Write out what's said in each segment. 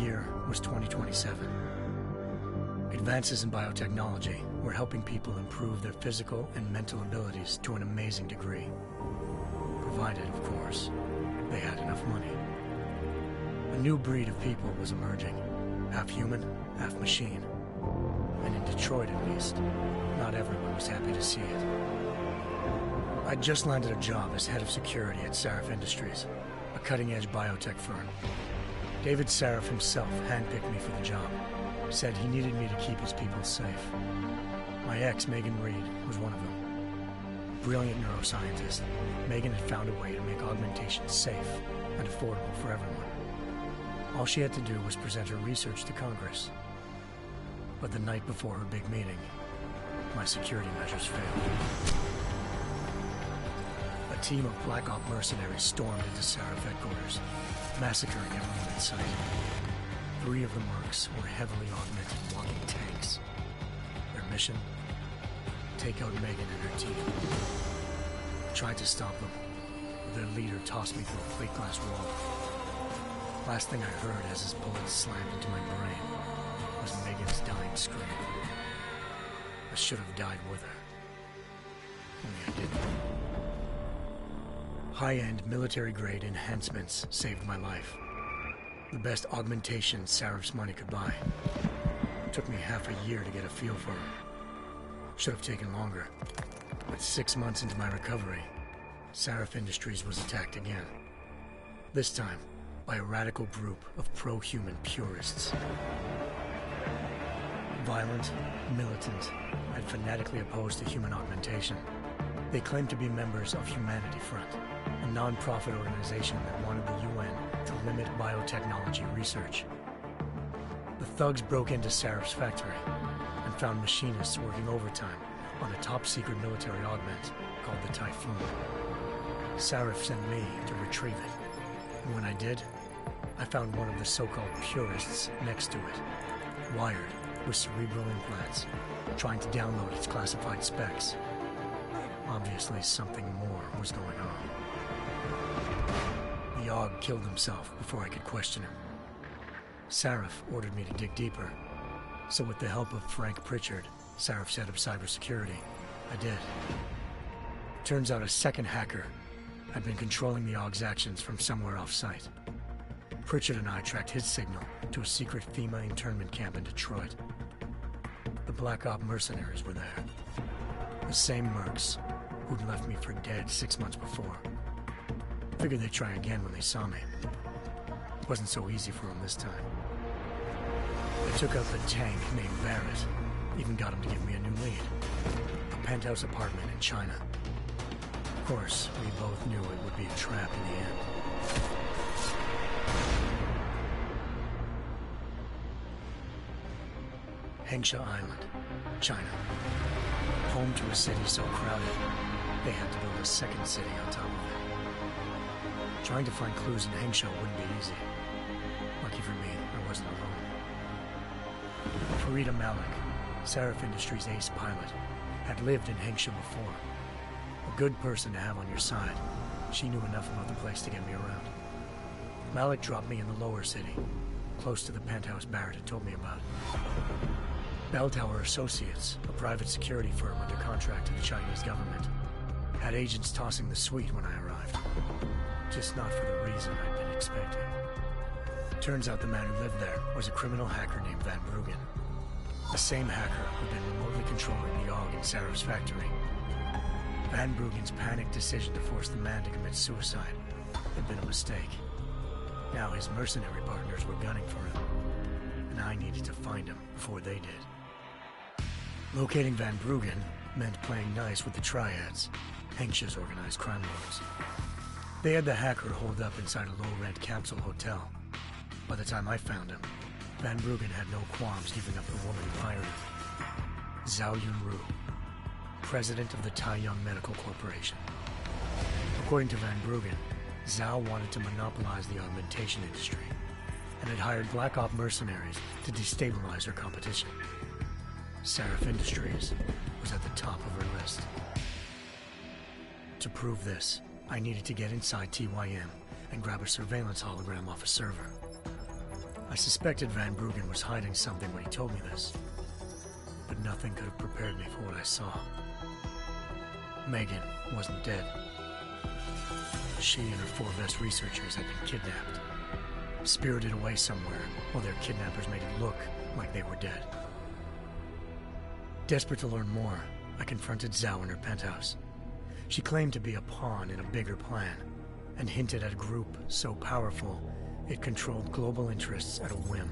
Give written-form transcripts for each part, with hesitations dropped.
year was 2027. Advances in biotechnology were helping people improve their physical and mental abilities to an amazing degree. Provided, of course, they had enough money. A new breed of people was emerging, half human, half machine. And in Detroit, at least, not everyone was happy to see it. I'd just landed a job as head of security at Sarif Industries, a cutting-edge biotech firm. David Sarif himself handpicked me for the job, said he needed me to keep his people safe. My ex, Megan Reed, was one of them. Brilliant neuroscientist, Megan had found a way to make augmentation safe and affordable for everyone. All she had to do was present her research to Congress. But the night before her big meeting, my security measures failed. A team of Black Op mercenaries stormed into Sarif headquarters, massacring everyone in sight. 3 of the mercs were heavily augmented walking tanks. Their mission? Take out Megan and her team. I tried to stop them, but their leader tossed me through a plate glass wall. Last thing I heard as his bullets slammed into my brain was Megan's dying scream. I should have died with her. Only I didn't. High-end military-grade enhancements saved my life. The best augmentation Sarif's money could buy. It took me half a year to get a feel for her. Should have taken longer. But 6 months into my recovery, Sarif Industries was attacked again. This time, by a radical group of pro-human purists. Violent, militant, and fanatically opposed to human augmentation. They claimed to be members of Humanity Front, a non-profit organization that wanted the UN to limit biotechnology research. The thugs broke into Sarif's factory and found machinists working overtime on a top-secret military augment called the Typhoon. Sarif sent me to retrieve it, and when I did, I found one of the so-called purists next to it, wired with cerebral implants, trying to download its classified specs. Obviously, something more was going on. The AUG killed himself before I could question him. Sarif ordered me to dig deeper, so with the help of Frank Pritchard, Sarif's head of cybersecurity, I did. Turns out a second hacker had been controlling the AUG's actions from somewhere off-site. Pritchard and I tracked his signal to a secret FEMA internment camp in Detroit. The Black Op mercenaries were there. The same mercs who'd left me for dead 6 months before. Figured they'd try again when they saw me. It wasn't so easy for them this time. They took out the tank named Barrett, even got him to give me a new lead. A penthouse apartment in China. Of course, we both knew it would be a trap in the end. Hengsha Island, China. Home to a city so crowded, they had to build a second city on top of it. Trying to find clues in Hengsha wouldn't be easy. Lucky for me, I wasn't alone. Farida Malik, Sarif Industries' ace pilot, had lived in Hengsha before. A good person to have on your side. She knew enough about the place to get me around. Malik dropped me in the lower city, close to the penthouse Barrett had told me about. Bell Tower Associates, a private security firm under contract to the Chinese government, had agents tossing the suite when I arrived. Just not for the reason I'd been expecting. Turns out the man who lived there was a criminal hacker named Van Bruggen. The same hacker who'd been remotely controlling the AUG in Sarif's factory. Van Bruggen's panicked decision to force the man to commit suicide had been a mistake. Now his mercenary partners were gunning for him, and I needed to find him before they did. Locating Van Bruggen meant playing nice with the Triads, Hengsha's organized crime lords. They had the hacker holed up inside a low-rent capsule hotel. By the time I found him, Van Bruggen had no qualms giving up the woman who hired him. Zhao Yunru, president of the Taiyang Medical Corporation. According to Van Bruggen, Zhao wanted to monopolize the augmentation industry and had hired Black Op mercenaries to destabilize her competition. Sarif Industries was at the top of her list. To prove this, I needed to get inside TYM and grab a surveillance hologram off a server. I suspected Van Bruggen was hiding something when he told me this, but nothing could have prepared me for what I saw. Megan wasn't dead. She and her 4 best researchers had been kidnapped, spirited away somewhere while their kidnappers made it look like they were dead. Desperate to learn more, I confronted Zhao in her penthouse. She claimed to be a pawn in a bigger plan, and hinted at a group so powerful it controlled global interests at a whim.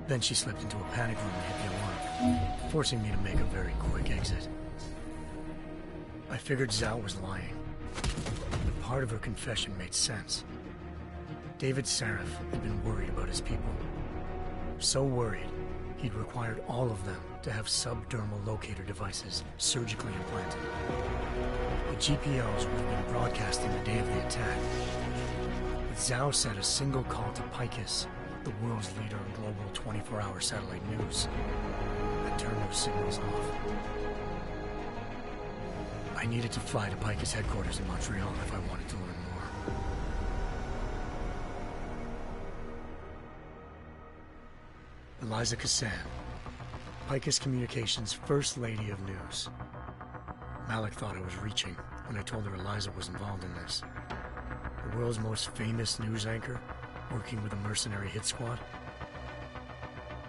Then she slipped into a panic room and hit the alarm, forcing me to make a very quick exit. I figured Zhao was lying, but part of her confession made sense. David Sarif had been worried about his people. So worried, he'd required all of them to have subdermal locator devices surgically implanted. The GPOs would have been broadcasting the day of the attack. But Zhao said a single call to Picus, the world's leader in global 24-hour satellite news, had turned those signals off. I needed to fly to Picus headquarters in Montreal if I wanted to learn more. Eliza Cassan, Picus Communications' First Lady of News. Malik thought I was reaching when I told her Eliza was involved in this. The world's most famous news anchor, working with a mercenary hit squad.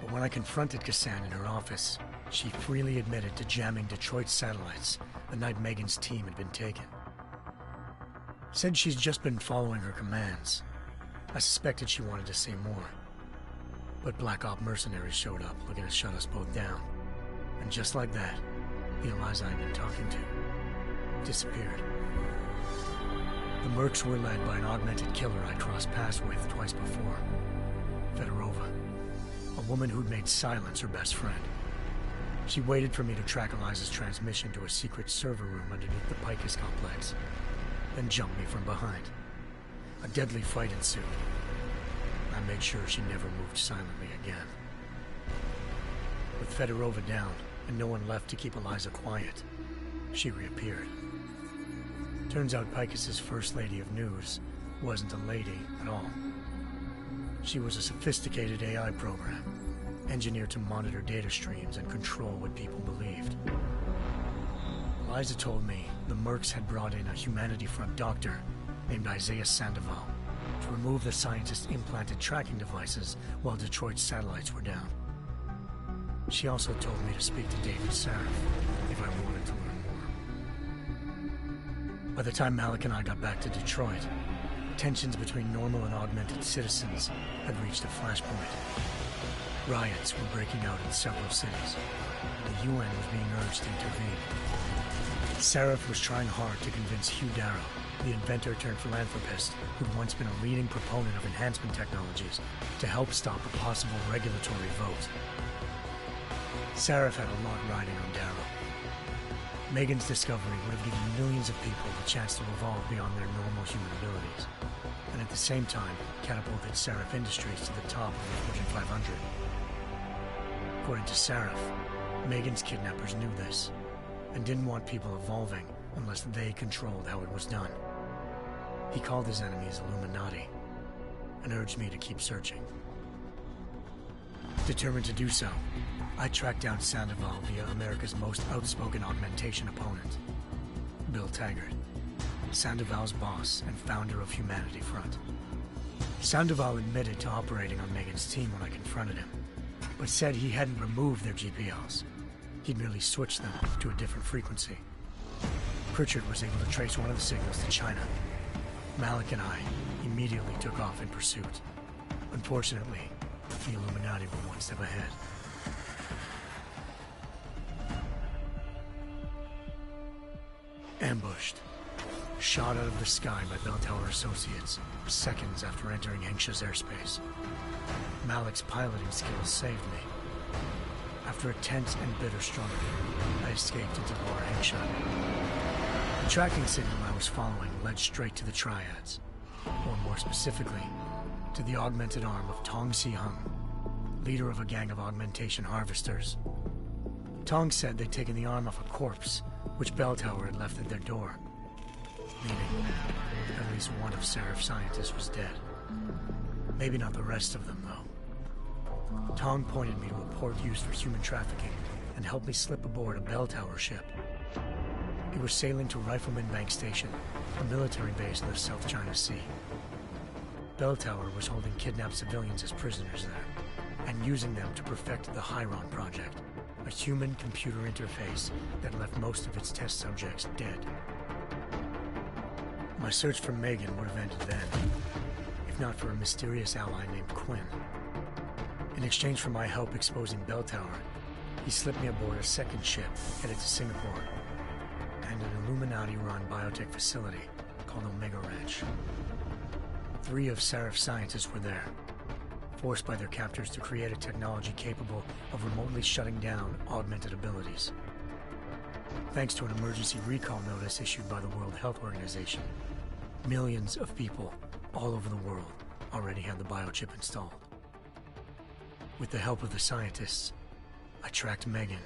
But when I confronted Cassan in her office, she freely admitted to jamming Detroit's satellites the night Megan's team had been taken. Said she's just been following her commands. I suspected she wanted to say more. But Black Op mercenaries showed up looking to shut us both down. And just like that, the Eliza I'd been talking to disappeared. The mercs were led by an augmented killer I crossed paths with twice before, Fedorova, a woman who'd made silence her best friend. She waited for me to track Eliza's transmission to a secret server room underneath the Picus complex, then jumped me from behind. A deadly fight ensued. I made sure she never moved silently again. With Fedorova down and no one left to keep Eliza quiet, she reappeared. Turns out Picus's First Lady of News wasn't a lady at all. She was a sophisticated AI program, engineered to monitor data streams and control what people believed. Eliza told me the mercs had brought in a Humanity Front doctor named Isaiah Sandoval to remove the scientist's implanted tracking devices while Detroit's satellites were down. She also told me to speak to David Sarif if I wanted to learn more. By the time Malik and I got back to Detroit, tensions between normal and augmented citizens had reached a flashpoint. Riots were breaking out in several cities. The UN was being urged to intervene. Sarif was trying hard to convince Hugh Darrow, the inventor turned philanthropist who'd once been a leading proponent of enhancement technologies, to help stop a possible regulatory vote. Sarif had a lot riding on Darrow. Megan's discovery would have given millions of people the chance to evolve beyond their normal human abilities, and at the same time catapulted Sarif Industries to the top of the Fortune 500. According to Sarif, Megan's kidnappers knew this, and didn't want people evolving unless they controlled how it was done. He called his enemies Illuminati, and urged me to keep searching. Determined to do so, I tracked down Sandoval via America's most outspoken augmentation opponent, Bill Taggart, Sandoval's boss and founder of Humanity Front. Sandoval admitted to operating on Megan's team when I confronted him, but said he hadn't removed their GPLs. He'd merely switched them to a different frequency. Pritchard was able to trace one of the signals to China. Malik and I immediately took off in pursuit. Unfortunately, the Illuminati were one step ahead. Ambushed. Shot out of the sky by Bell Tower Associates, seconds after entering Hengsha's airspace. Malik's piloting skills saved me. After a tense and bitter struggle, I escaped into Lower Hengsha. The tracking signal I was following led straight to the Triads, or more specifically, to the augmented arm of Tong Si-hung, leader of a gang of augmentation harvesters. Tong said they'd taken the arm off a corpse, which Bell Tower had left at their door, meaning at least one of Sarif's scientists was dead. Maybe not the rest of them, though. Tong pointed me to a port used for human trafficking and helped me slip aboard a bell tower ship. It was sailing to Rifleman Bank Station, a military base in the South China Sea. Bell Tower was holding kidnapped civilians as prisoners there, and using them to perfect the Hyron Project, a human-computer interface that left most of its test subjects dead. My search for Megan would have ended then, if not for a mysterious ally named Quinn. In exchange for my help exposing Bell Tower, he slipped me aboard a second ship headed to Singapore, and an Illuminati-run biotech facility called Omega Ranch. 3 of Serif's scientists were there, forced by their captors to create a technology capable of remotely shutting down augmented abilities. Thanks to an emergency recall notice issued by the World Health Organization, millions of people all over the world already had the biochip installed. With the help of the scientists, I tracked Megan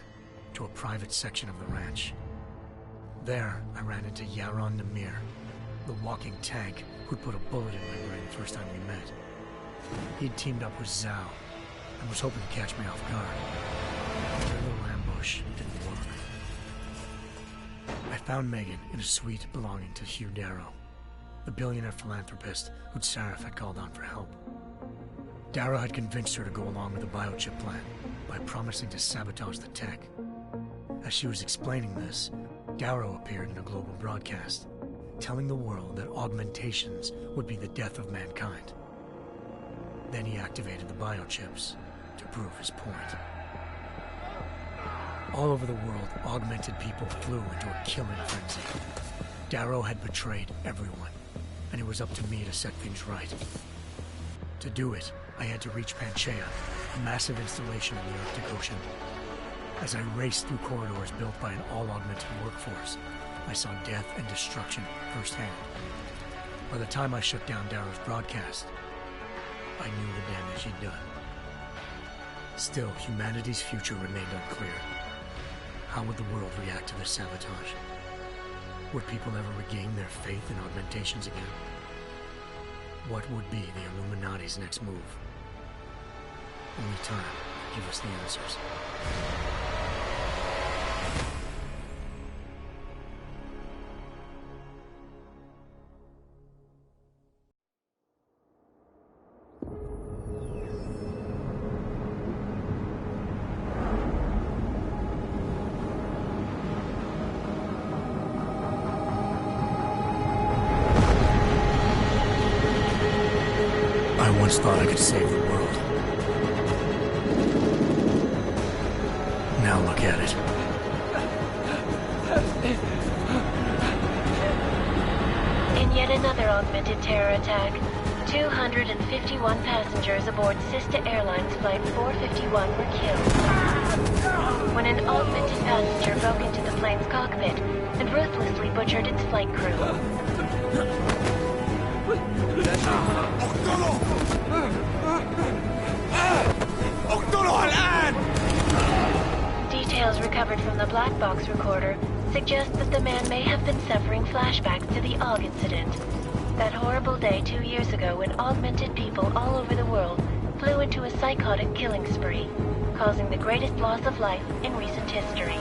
to a private section of the ranch. There, I ran into Yaron Namir, the walking tank who'd put a bullet in my brain the first time we met. He'd teamed up with Zhao and was hoping to catch me off guard. Their little ambush didn't work. I found Megan in a suite belonging to Hugh Darrow, the billionaire philanthropist who'd Sarif had called on for help. Darrow had convinced her to go along with the biochip plan by promising to sabotage the tech. As she was explaining this, Darrow appeared in a global broadcast, telling the world that augmentations would be the death of mankind. Then he activated the biochips to prove his point. All over the world, augmented people flew into a killing frenzy. Darrow had betrayed everyone, and it was up to me to set things right. To do it, I had to reach Panchaea, a massive installation in the Arctic Ocean. As I raced through corridors built by an all-augmented workforce, I saw death and destruction firsthand. By the time I shut down Darrow's broadcast, I knew the damage he'd done. Still, humanity's future remained unclear. How would the world react to this sabotage? Would people ever regain their faith in augmentations again? What would be the Illuminati's next move? Only time will give us the answers. I once thought I could save the world. Now look at it. In yet another augmented terror attack, 251 passengers aboard Sister Airlines Flight 451 were killed when an augmented passenger broke into the plane's cockpit and ruthlessly butchered its flight crew. Details recovered from the black box recorder suggest that the man may have been suffering flashbacks to the AUG incident. That horrible day 2 years ago when augmented people all over the world flew into a psychotic killing spree, causing the greatest loss of life in recent history.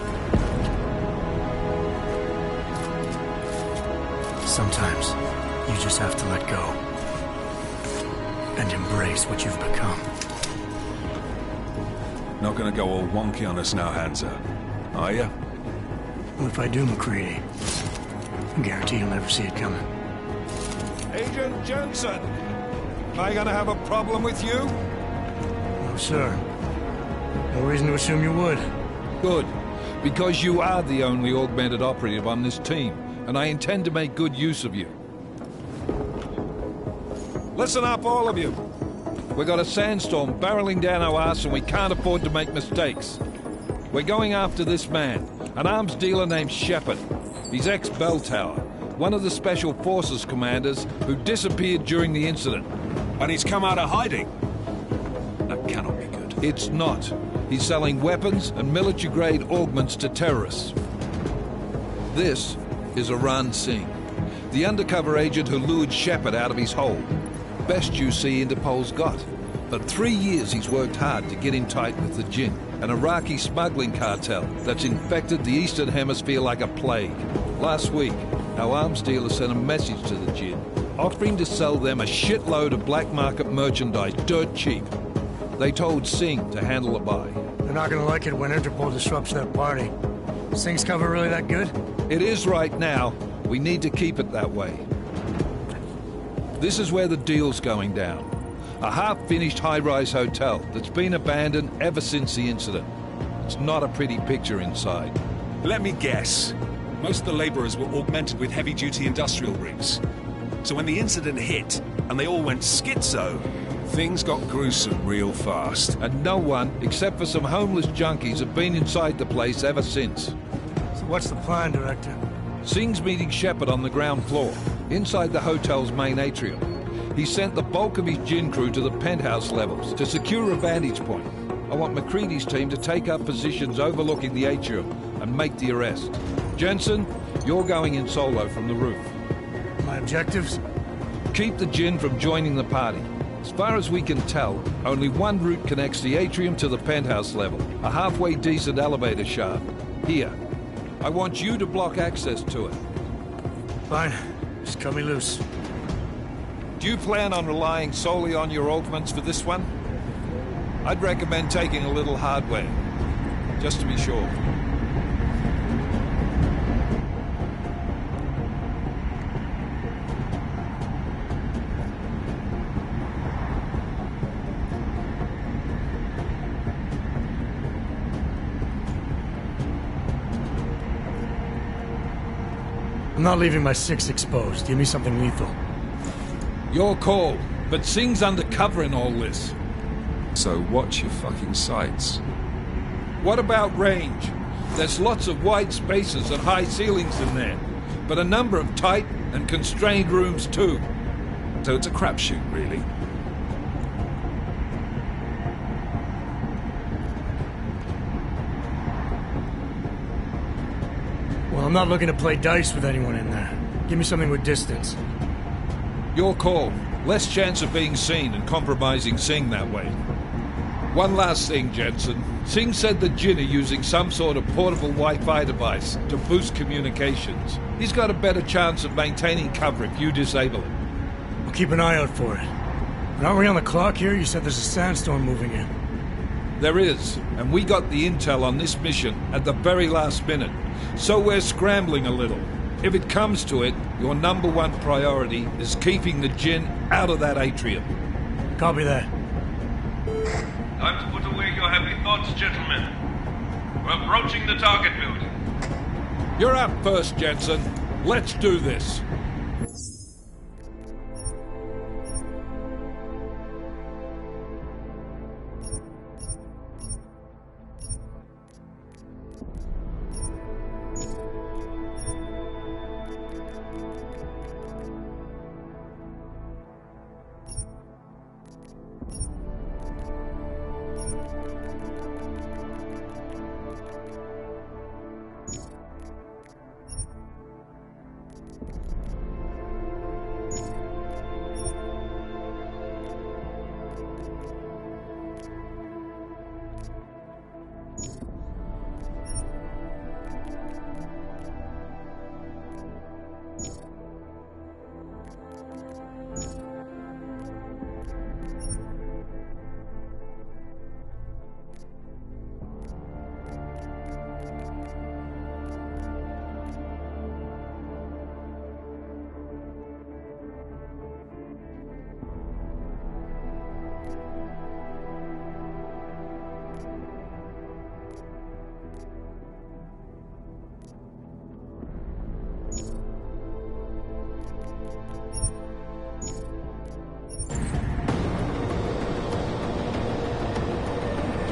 Sometimes, you just have to let go and embrace what you've become. Not gonna go all wonky on us now, Hansa, are you? Well, if I do, McCready, I guarantee you'll never see it coming. Agent Jensen, am I gonna have a problem with you? No, sir. No reason to assume you would. Good, because you are the only augmented operative on this team, and I intend to make good use of you. Listen up, all of you. We've got a sandstorm barreling down our arse and we can't afford to make mistakes. We're going after this man, an arms dealer named Shepard. He's ex-Bell Tower, one of the Special Forces commanders who disappeared during the incident. And he's come out of hiding? That cannot be good. It's not. He's selling weapons and military-grade augments to terrorists. This is Aran Singh, the undercover agent who lured Shepard out of his hole. Best you see Interpol's got. For 3 years he's worked hard to get in tight with the Jinn, an Iraqi smuggling cartel that's infected the Eastern Hemisphere like a plague. Last week, our arms dealer sent a message to the Jinn, offering to sell them a shitload of black market merchandise dirt cheap. They told Singh to handle a buy. They're not gonna like it when Interpol disrupts their party. Singh's cover really that good? It is right now. We need to keep it that way. This is where the deal's going down. A half-finished high-rise hotel that's been abandoned ever since the incident. It's not a pretty picture inside. Let me guess. Most of the laborers were augmented with heavy-duty industrial rigs. So when the incident hit, and they all went schizo, things got gruesome real fast. And no one, except for some homeless junkies, have been inside the place ever since. So what's the plan, Director? Singh's meeting Shepard on the ground floor, inside the hotel's main atrium. He sent the bulk of his Jinn crew to the penthouse levels to secure a vantage point. I want McCready's team to take up positions overlooking the atrium and make the arrest. Jensen, you're going in solo from the roof. My objectives? Keep the Jinn from joining the party. As far as we can tell, only one route connects the atrium to the penthouse level, a halfway decent elevator shaft. Here. I want you to block access to it. Fine. Just cut me loose. Do you plan on relying solely on your augments for this one? I'd recommend taking a little hardware, just to be sure. I'm not leaving my six exposed. Give me something lethal. Your call, but Singh's undercover in all this. So watch your fucking sights. What about range? There's lots of wide spaces and high ceilings in there, but a number of tight and constrained rooms too. So it's a crapshoot, really. Well, I'm not looking to play dice with anyone in there. Give me something with distance. Your call. Less chance of being seen and compromising Singh that way. One last thing, Jensen. Singh said the Jinn are using some sort of portable Wi-Fi device to boost communications. He's got a better chance of maintaining cover if you disable it. I'll keep an eye out for it. But aren't we on the clock here? You said there's a sandstorm moving in. There is, and we got the intel on this mission at the very last minute. So we're scrambling a little. If it comes to it, your number one priority is keeping the Jinn out of that atrium. Copy that. Time to put away your heavy thoughts, gentlemen. We're approaching the target building. You're up first, Jensen. Let's do this.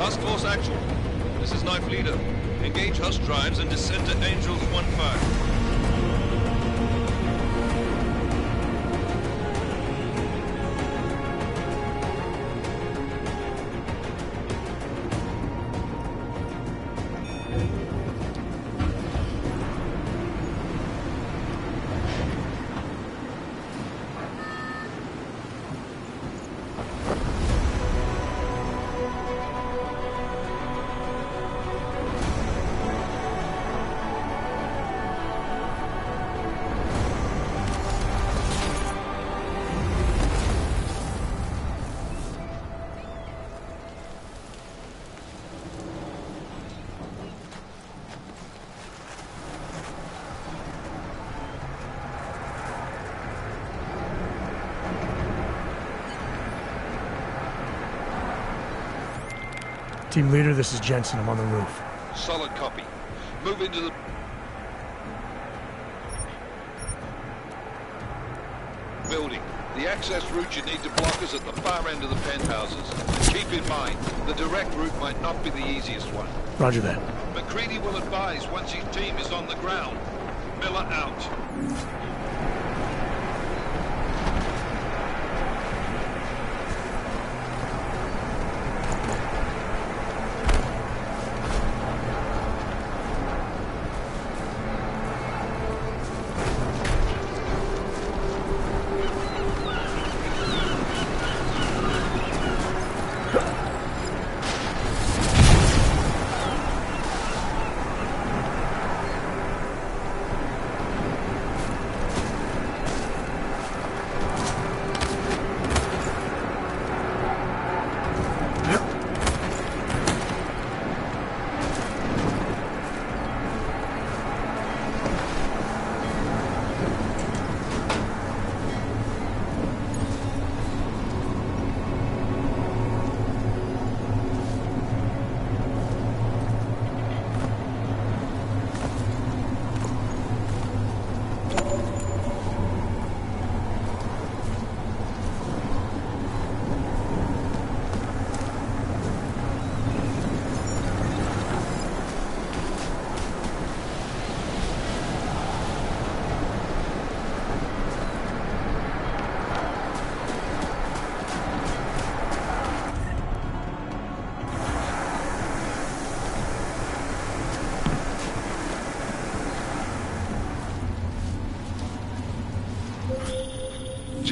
Task Force action. This is Knife Leader. Engage Hush drives and descend to Angels 1-5. Team leader, this is Jensen. I'm on the roof. Solid copy. Move into the... building. The access route you need to block is at the far end of the penthouses. Keep in mind, the direct route might not be the easiest one. Roger that. McCready will advise once his team is on the ground. Miller out.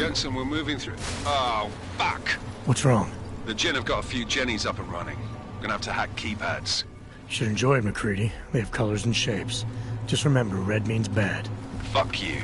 Jensen, we're moving through... Oh, fuck! What's wrong? The Jinn have got a few Jennies up and running. Gonna have to hack keypads. You should enjoy it, McCready. They have colors and shapes. Just remember, red means bad. Fuck you.